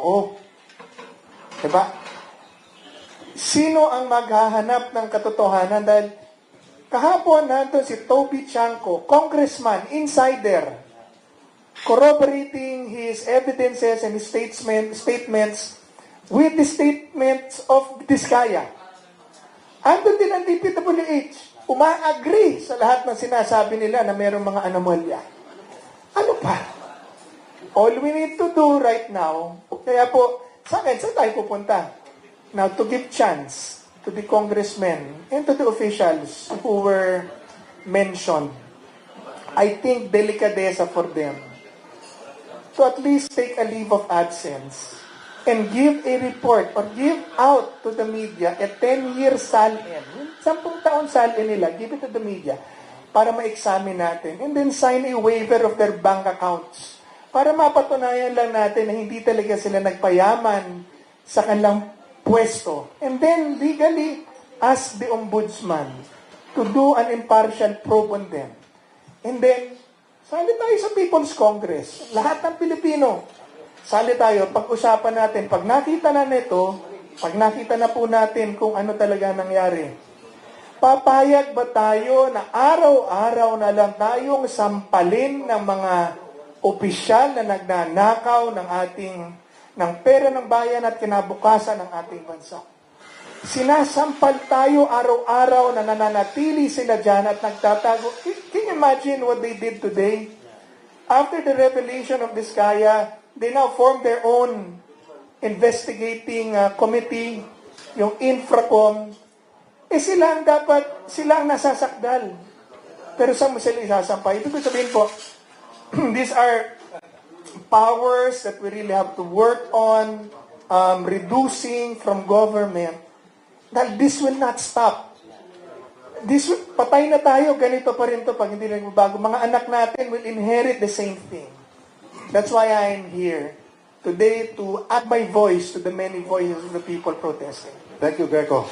loob. Diba? Sino ang maghahanap ng katotohanan? Dahil kahapon nandun si Toby Chanco, congressman, insider, corroborating his evidences and his statements with the statements of Diskaya. Andun din ang DPWH, uma-agree sa lahat ng sinasabi nila na mayroong mga anomalya. Ano pa? All we need to do right now, kaya po, sa akin, saan tayo pupunta? Now, to give chance to the congressmen and to the officials who were mentioned, I think delicadeza for them to at least take a leave of absence and give a report or give out to the media a 10-year salin. 10 taon salin nila, give it to the media para ma-examine natin and then sign a waiver of their bank accounts para mapatunayan lang natin na hindi talaga sila nagpayaman sa kanilang pwesto. And then legally ask the ombudsman to do an impartial probe on them. And then, sali tayo sa People's Congress. Lahat ng Pilipino, sali tayo, pag-usapan natin, pag nakita na nito, pag nakita na po natin kung ano talaga nangyari, papayag ba tayo na araw-araw na lang tayong sampalin ng mga opisyal na nagnanakaw ng pera ng bayan at kinabukasan ng ating bansa? Sinasampal tayo araw-araw na nananatili sila dyan at nagtatago. Can you imagine what they did today? After the revelation of Diskaya, they now formed their own investigating committee, yung Infracom. Sila ang nasasakdal. Pero saan mo sila isasampay? Ito ko sabihin po, these are powers that we really have to work on reducing from government. Dahil this will not stop. Patay na tayo, ganito pa rin to pag hindi lang bago. Mga anak natin will inherit the same thing. That's why I am here today to add my voice to the many voices of the people protesting. Thank you, Greco.